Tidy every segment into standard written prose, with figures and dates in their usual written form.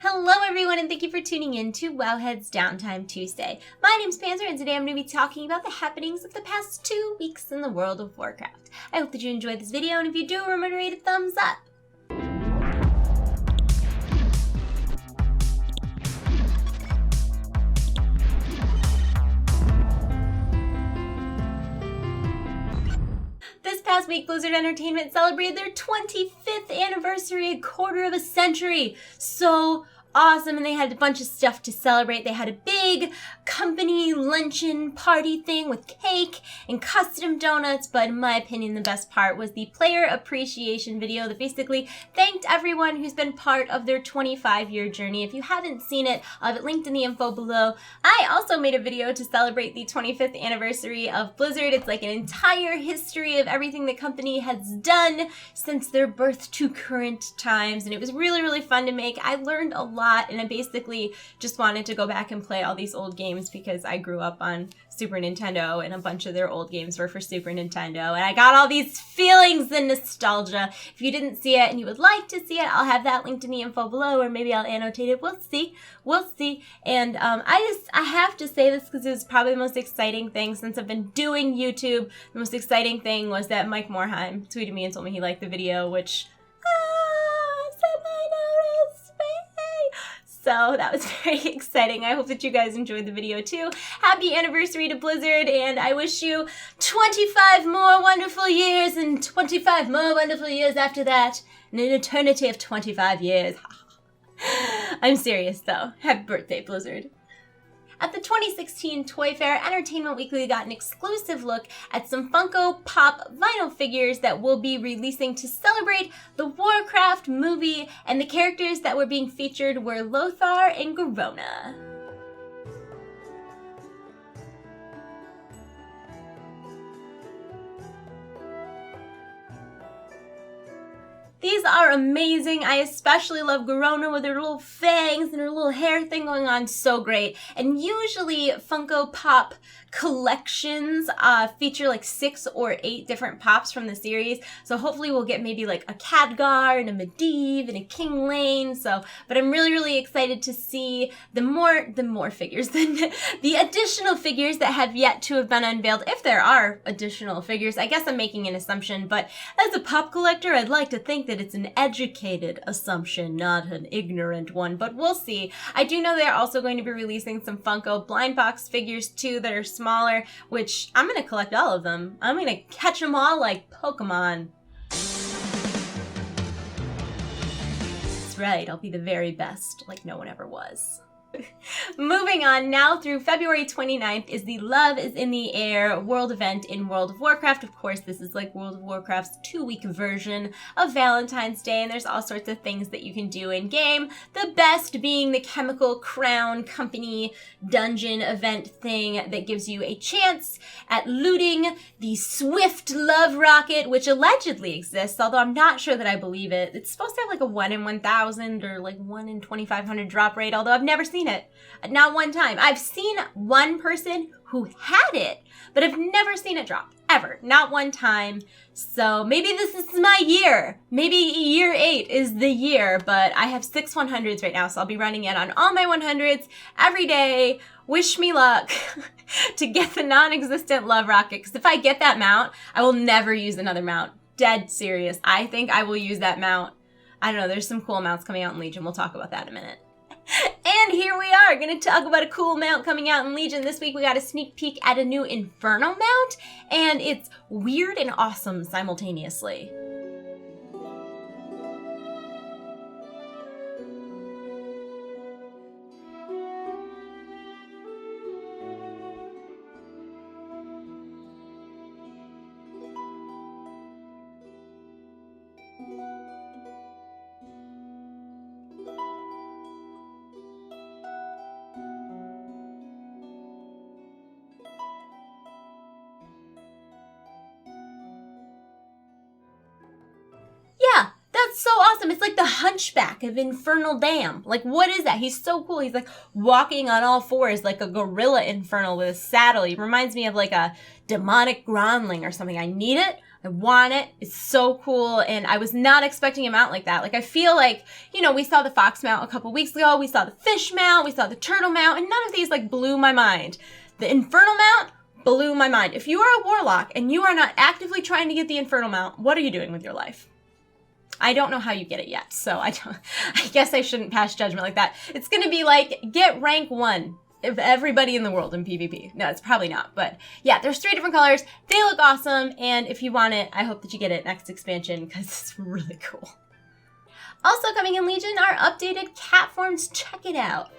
Hello everyone, and thank you for tuning in to Wowhead's Downtime Tuesday. My name's Panzer, and today I'm going to be talking about the happenings of the past 2 weeks in the world of Warcraft. I hope that you enjoyed this video, and if you do, remember to rate it a thumbs up. This past week, Blizzard Entertainment celebrated their 25th anniversary, a quarter of a century. So awesome, and they had a bunch of stuff to celebrate. They had a big company luncheon party thing with cake and custom donuts, but in my opinion, the best part was the player appreciation video that basically thanked everyone who's been part of their 25-year journey. If you haven't seen it, I'll have it linked in the info below. I also made a video to celebrate the 25th anniversary of Blizzard. It's like an entire history of everything the company has done since their birth to current times, and it was really, really fun to make. I learned a lot. And I basically just wanted to go back and play all these old games because I grew up on Super Nintendo and a bunch of their old games were for Super Nintendo. And I got all these feelings and nostalgia. If you didn't see it and you would like to see it, I'll have that linked in the info below, or maybe I'll annotate it. We'll see. We'll see. And I have to say this because it was probably the most exciting thing since I've been doing YouTube. The most exciting thing was that Mike Morheim tweeted me and told me he liked the video, which so that was very exciting. I hope that you guys enjoyed the video too. Happy anniversary to Blizzard, and I wish you 25 more wonderful years and 25 more wonderful years after that, and an eternity of 25 years. I'm serious though. Happy birthday, Blizzard. At the 2016 Toy Fair, Entertainment Weekly got an exclusive look at some Funko Pop vinyl figures that will be releasing to celebrate the Warcraft movie, and the characters that were being featured were Lothar and Garona. These are amazing. I especially love Garona with her little fangs and her little hair thing going on. So great. And usually Funko Pop collections feature like 6 or 8 different pops from the series. So hopefully we'll get maybe like a Khadgar and a Medivh and a King Lane. But I'm really, really excited to see the more figures, the additional figures that have yet to have been unveiled. If there are additional figures, I guess I'm making an assumption, but as a pop collector, I'd like to think that it's an educated assumption, not an ignorant one, but we'll see. I do know they're also going to be releasing some Funko blind box figures too that are smaller, which I'm going to collect all of them. I'm going to catch them all like Pokemon. That's right, I'll be the very best, like no one ever was. Moving on, now through February 29th is the Love is in the Air world event in World of Warcraft. Of course, this is like World of Warcraft's 2-week version of Valentine's Day, and there's all sorts of things that you can do in game. The best being the Chemical Crown Company dungeon event thing that gives you a chance at looting the Swift Love Rocket, which allegedly exists, although I'm not sure that I believe it. It's supposed to have like a 1 in 1,000 or like 1 in 2,500 drop rate, although I've never seen it. Not one time. I've seen one person who had it, but I've never seen it drop. Ever. Not one time. So maybe this is my year. Maybe year 8 is the year, but I have 6 100s right now, so I'll be running it on all my 100s every day. Wish me luck to get the non-existent Love Rocket, because if I get that mount, I will never use another mount. Dead serious. I think I will use that mount. I don't know, there's some cool mounts coming out in Legion. We'll talk about that in a minute. And here we are, going to talk about a cool mount coming out in Legion. This week we got a sneak peek at a new Infernal mount, and it's weird and awesome simultaneously. Yeah, that's so awesome. It's like the Hunchback of Infernal Dam. Like, what is that? He's so cool. He's like walking on all fours like a gorilla Infernal with a saddle. He reminds me of like a demonic Gromling or something. I need it. I want it. It's so cool, and I was not expecting a mount like that. Like, I feel like, you know, we saw the fox mount a couple weeks ago, we saw the fish mount, we saw the turtle mount, and none of these, like, blew my mind. The Infernal mount blew my mind. If you are a warlock and you are not actively trying to get the Infernal mount, what are you doing with your life? I don't know how you get it yet, so I guess I shouldn't pass judgment like that. It's gonna be like, get rank 1. Of everybody in the world in PvP. No, it's probably not, but yeah, there's 3 different colors. They look awesome, and if you want it, I hope that you get it next expansion because it's really cool. Also coming in Legion are updated cat forms. Check it out.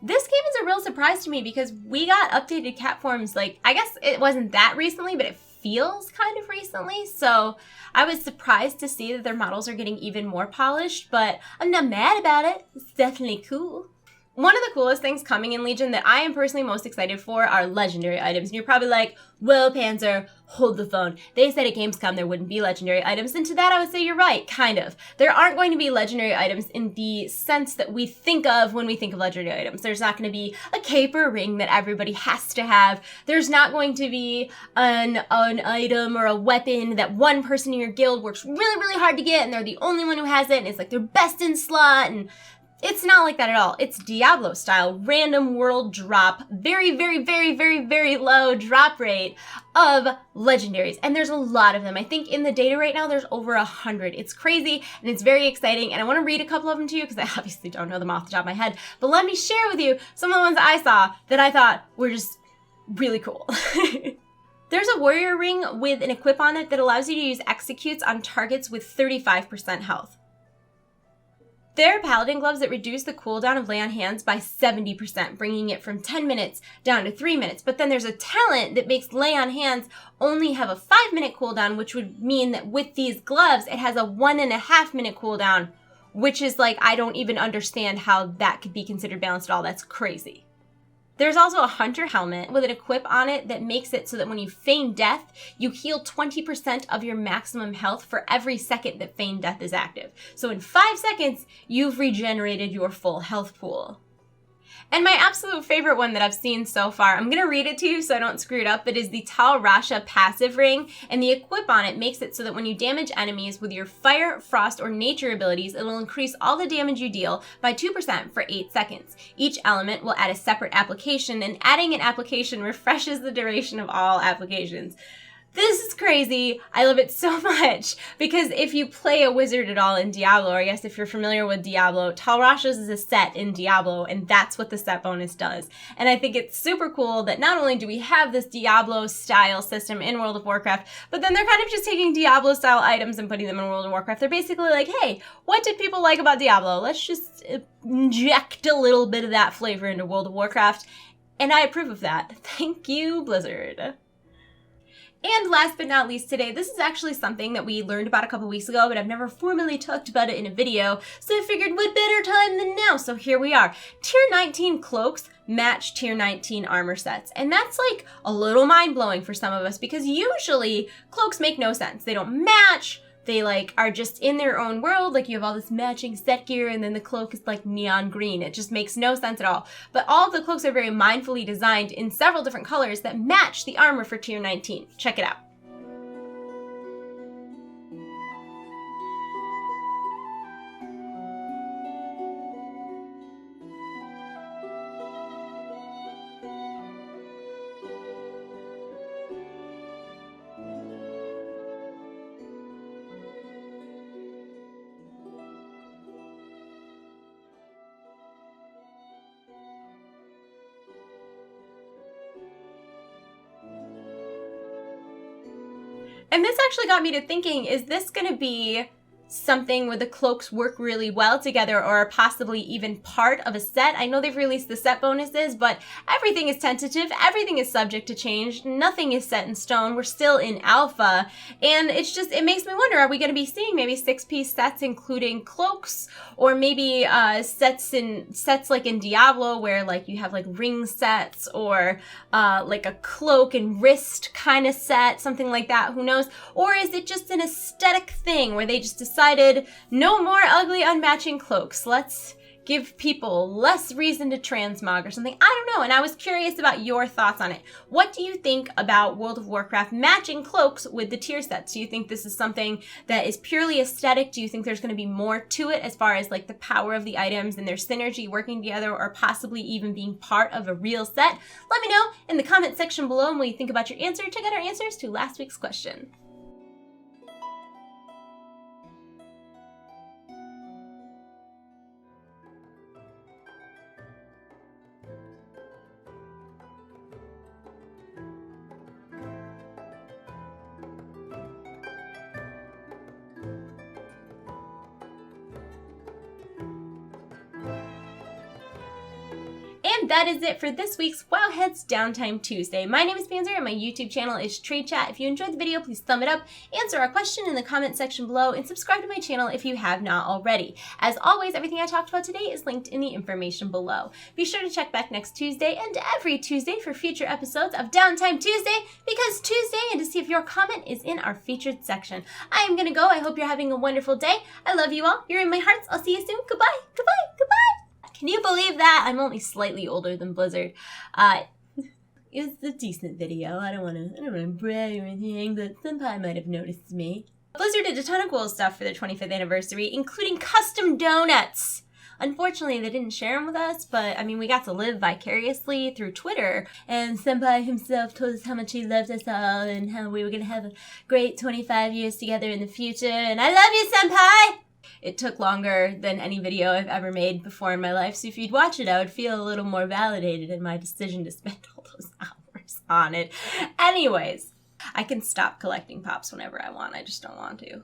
This game is a real surprise to me because we got updated cat forms, like, I guess it wasn't that recently, but it feels kind of recently. So I was surprised to see that their models are getting even more polished, but I'm not mad about it. It's definitely cool. One of the coolest things coming in Legion that I am personally most excited for are legendary items. And you're probably like, whoa, Panzer, hold the phone. They said at Gamescom there wouldn't be legendary items. And to that I would say you're right, kind of. There aren't going to be legendary items in the sense that we think of when we think of legendary items. There's not going to be a cape or a ring that everybody has to have. There's not going to be an item or a weapon that one person in your guild works really, really hard to get and they're the only one who has it and it's like their best in slot, and it's not like that at all. It's Diablo style, random world drop, very, very, very, very, very low drop rate of legendaries. And there's a lot of them. I think in the data right now, there's over 100. It's crazy and it's very exciting. And I want to read a couple of them to you because I obviously don't know them off the top of my head. But let me share with you some of the ones that I saw that I thought were just really cool. There's a warrior ring with an equip on it that allows you to use executes on targets with 35% health. There are paladin gloves that reduce the cooldown of lay on hands by 70%, bringing it from 10 minutes down to 3 minutes. But then there's a talent that makes lay on hands only have a 5-minute cooldown, which would mean that with these gloves, it has a 1.5-minute cooldown, which is like, I don't even understand how that could be considered balanced at all. That's crazy. There's also a hunter helmet with an equip on it that makes it so that when you feign death, you heal 20% of your maximum health for every second that feign death is active. So in 5 seconds, you've regenerated your full health pool. And my absolute favorite one that I've seen so far, I'm going to read it to you so I don't screw it up, but is the Tal Rasha passive ring, and the equip on it makes it so that when you damage enemies with your fire, frost, or nature abilities, it will increase all the damage you deal by 2% for 8 seconds. Each element will add a separate application, and adding an application refreshes the duration of all applications. This is crazy. I love it so much because if you play a wizard at all in Diablo, or I guess if you're familiar with Diablo, Tal Rasha's is a set in Diablo, and that's what the set bonus does. And I think it's super cool that not only do we have this Diablo style system in World of Warcraft, but then they're kind of just taking Diablo style items and putting them in World of Warcraft. They're basically like, hey, what did people like about Diablo? Let's just inject a little bit of that flavor into World of Warcraft. And I approve of that. Thank you, Blizzard. And last but not least today, this is actually something that we learned about a couple weeks ago, but I've never formally talked about it in a video, so I figured what better time than now, so here we are. Tier 19 cloaks match Tier 19 armor sets, and that's like a little mind-blowing for some of us because usually cloaks make no sense. They don't match. They like are just in their own world, like you have all this matching set gear and then the cloak is like neon green. It just makes no sense at all. But all of the cloaks are very mindfully designed in several different colors that match the armor for Tier 19. Check it out. And this actually got me to thinking, is this going to be something where the cloaks work really well together or are possibly even part of a set. I know they've released the set bonuses, but everything is tentative. Everything is subject to change. Nothing is set in stone. We're still in alpha. And it makes me wonder, are we going to be seeing maybe 6-piece sets including cloaks, or maybe sets like in Diablo where like you have like ring sets, or like a cloak and wrist kind of set, something like that, who knows? Or is it just an aesthetic thing where they just decided no more ugly unmatching cloaks, let's give people less reason to transmog or something? I don't know, and I was curious about your thoughts on it. What do you think about World of Warcraft matching cloaks with the tier sets? Do you think this is something that is purely aesthetic? Do you think there's going to be more to it as far as like the power of the items and their synergy working together, or possibly even being part of a real set? Let me know in the comment section below, and what you think about your answer. Check out our answers to last week's question. And that is it for this week's Wowhead's Downtime Tuesday. My name is Panzer and my YouTube channel is TradeChat. If you enjoyed the video, please thumb it up, answer our question in the comment section below, and subscribe to my channel if you have not already. As always, everything I talked about today is linked in the information below. Be sure to check back next Tuesday and every Tuesday for future episodes of Downtime Tuesday, because Tuesday, and to see if your comment is in our featured section. I am gonna go. I hope you're having a wonderful day. I love you all. You're in my hearts. I'll see you soon. Goodbye. Goodbye. Goodbye. Can you believe that? I'm only slightly older than Blizzard. It was a decent video. I don't wanna brag or anything, but Senpai might have noticed me. Blizzard did a ton of cool stuff for their 25th anniversary, including custom donuts. Unfortunately, they didn't share them with us, but I mean, we got to live vicariously through Twitter, and Senpai himself told us how much he loved us all and how we were gonna have a great 25 years together in the future, and I love you, Senpai! It took longer than any video I've ever made before in my life, so if you'd watch it, I would feel a little more validated in my decision to spend all those hours on it. Anyways, I can stop collecting pops whenever I want, I just don't want to.